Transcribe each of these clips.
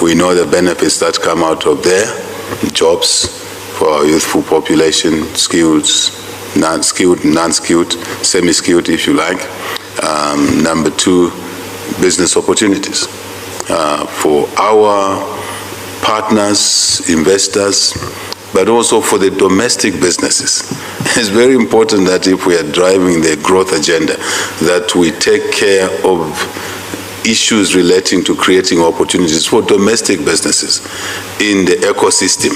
We know the benefits that come out of there, jobs for our youthful population, skilled, non-skilled, semi-skilled, if you like. Number two, business opportunities for our partners, investors, but also for the domestic businesses. It's very important that if we are driving the growth agenda, that we take care of issues relating to creating opportunities for domestic businesses in the ecosystem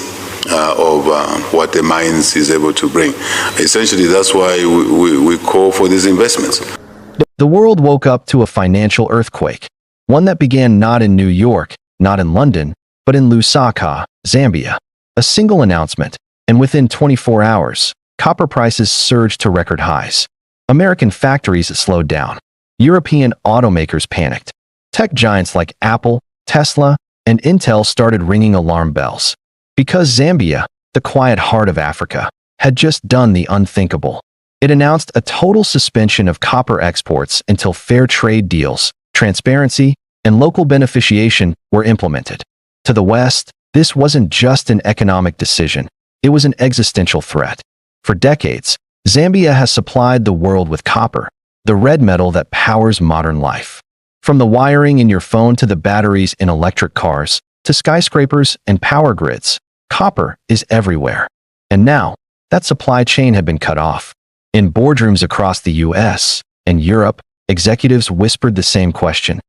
of what the mines is able to bring. Essentially, that's why we call for these investments. The world woke up to a financial earthquake, one that began not in New York, not in London, but in Lusaka, Zambia. A single announcement, and within 24 hours, copper prices surged to record highs. American factories slowed down. European automakers panicked. Tech giants like Apple, Tesla, and Intel started ringing alarm bells. Because Zambia, the quiet heart of Africa, had just done the unthinkable. It announced a total suspension of copper exports until fair trade deals, transparency, and local beneficiation were implemented. To the West, this wasn't just an economic decision, it was an existential threat. For decades, Zambia has supplied the world with copper, the red metal that powers modern life. From the wiring in your phone to the batteries in electric cars, to skyscrapers and power grids, copper is everywhere. And now, that supply chain had been cut off. In boardrooms across the US and Europe, executives whispered the same question.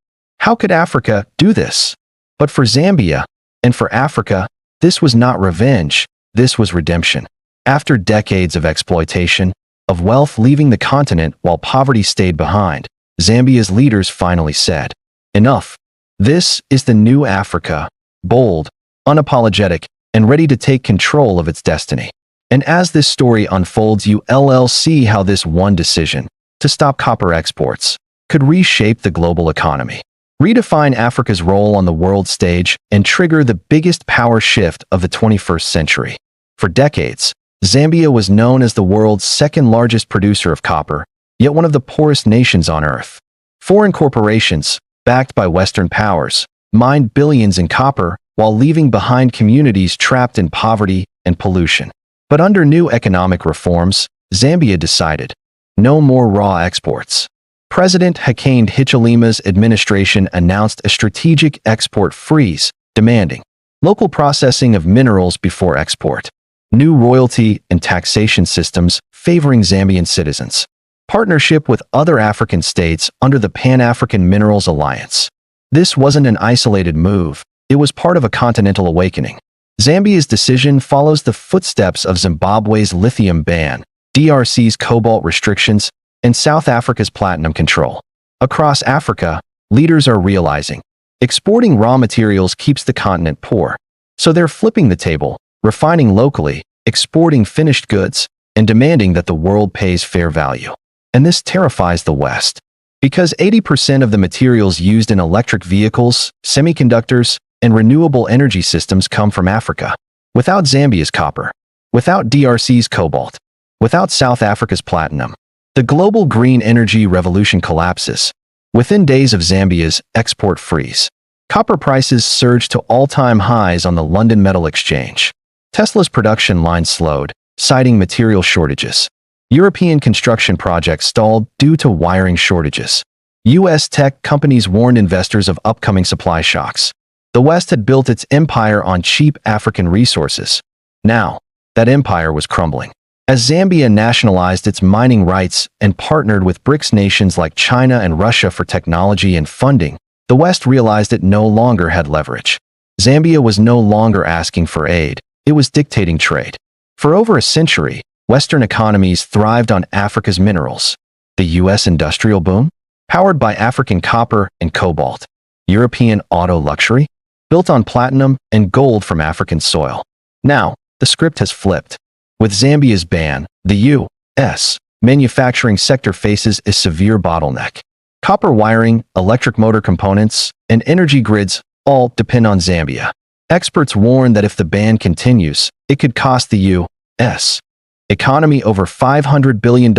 How could Africa do this? But for Zambia, and for Africa, this was not revenge, this was redemption. After decades of exploitation, of wealth leaving the continent while poverty stayed behind, Zambia's leaders finally said, enough. This is the new Africa, bold, unapologetic, and ready to take control of its destiny. And as this story unfolds, you'll see how this one decision, to stop copper exports, could reshape the global economy, redefine Africa's role on the world stage, and trigger the biggest power shift of the 21st century. For decades, Zambia was known as the world's second-largest producer of copper, yet one of the poorest nations on Earth. Foreign corporations, backed by Western powers, mined billions in copper while leaving behind communities trapped in poverty and pollution. But under new economic reforms, Zambia decided, no more raw exports. President Hakainde Hichilema's administration announced a strategic export freeze, demanding local processing of minerals before export, new royalty and taxation systems favoring Zambian citizens, partnership with other African states under the Pan-African Minerals Alliance. This wasn't an isolated move, it was part of a continental awakening. Zambia's decision follows the footsteps of Zimbabwe's lithium ban, DRC's cobalt restrictions, and South Africa's platinum control. Across Africa, leaders are realizing exporting raw materials keeps the continent poor. So they're flipping the table, refining locally, exporting finished goods, and demanding that the world pays fair value. And this terrifies the West. Because 80% of the materials used in electric vehicles, semiconductors, and renewable energy systems come from Africa. Without Zambia's copper, without DRC's cobalt, without South Africa's platinum, the global green energy revolution collapses. Within days of Zambia's export freeze, copper prices surged to all-time highs on the London Metal Exchange. Tesla's production line slowed, citing material shortages. European construction projects stalled due to wiring shortages. U.S. tech companies warned investors of upcoming supply shocks. The West had built its empire on cheap African resources. Now, that empire was crumbling. As Zambia nationalized its mining rights and partnered with BRICS nations like China and Russia for technology and funding, the West realized it no longer had leverage. Zambia was no longer asking for aid, it was dictating trade. For over a century, Western economies thrived on Africa's minerals. The U.S. industrial boom? Powered by African copper and cobalt. European auto luxury? Built on platinum and gold from African soil. Now, the script has flipped. With Zambia's ban, the U.S. manufacturing sector faces a severe bottleneck. Copper wiring, electric motor components, and energy grids all depend on Zambia. Experts warn that if the ban continues, it could cost the U.S. economy over $500 billion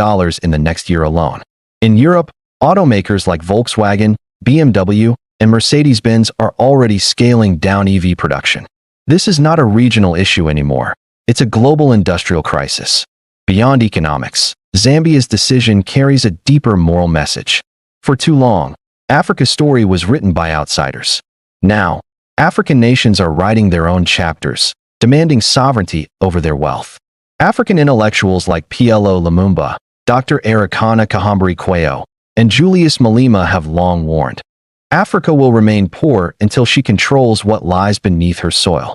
in the next year alone. In Europe, automakers like Volkswagen, BMW, and Mercedes-Benz are already scaling down EV production. This is not a regional issue anymore. It's a global industrial crisis. Beyond economics, Zambia's decision carries a deeper moral message. For too long, Africa's story was written by outsiders. Now, African nations are writing their own chapters, demanding sovereignty over their wealth. African intellectuals like PLO Lumumba, Dr. Arikana Kahambari Quayo, and Julius Malema have long warned. Africa will remain poor until she controls what lies beneath her soil.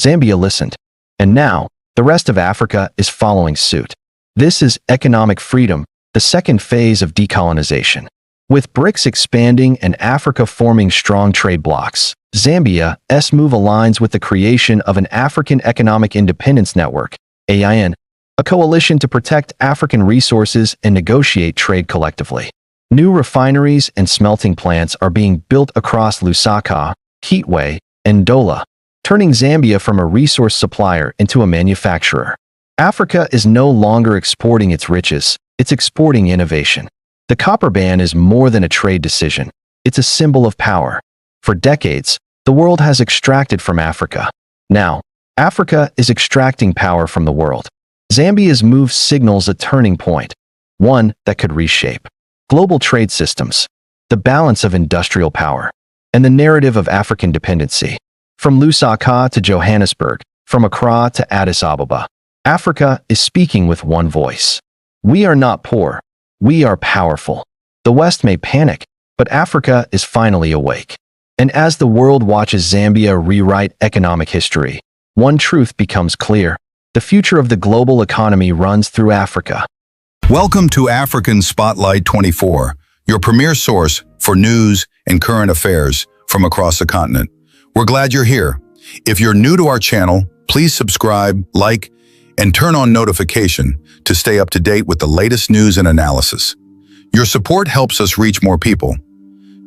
Zambia listened. And now, the rest of Africa is following suit. This is economic freedom, the second phase of decolonization. With BRICS expanding and Africa forming strong trade blocs, Zambia's move aligns with the creation of an African Economic Independence Network, AIN, a coalition to protect African resources and negotiate trade collectively. New refineries and smelting plants are being built across Lusaka, Kitwe, and Ndola, turning Zambia from a resource supplier into a manufacturer. Africa is no longer exporting its riches, it's exporting innovation. The copper ban is more than a trade decision. It's a symbol of power. For decades, the world has extracted from Africa. Now, Africa is extracting power from the world. Zambia's move signals a turning point, one that could reshape global trade systems, the balance of industrial power, and the narrative of African dependency. From Lusaka to Johannesburg, from Accra to Addis Ababa, Africa is speaking with one voice. We are not poor. We are powerful. The West may panic, but Africa is finally awake. And as the world watches Zambia rewrite economic history, one truth becomes clear. The future of the global economy runs through Africa. Welcome to African Spotlight 24, your premier source for news and current affairs from across the continent. We're glad you're here. If you're new to our channel, please subscribe, like, and turn on notification to stay up to date with the latest news and analysis. Your support helps us reach more people.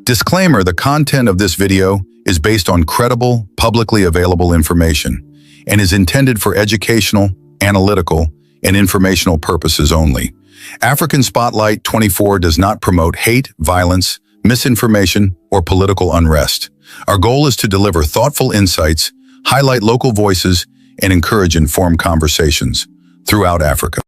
Disclaimer: the content of this video is based on credible, publicly available information and is intended for educational, analytical, and informational purposes only. African Spotlight 24 does not promote hate, violence, misinformation, or political unrest. Our goal is to deliver thoughtful insights, highlight local voices, and encourage informed conversations throughout Africa.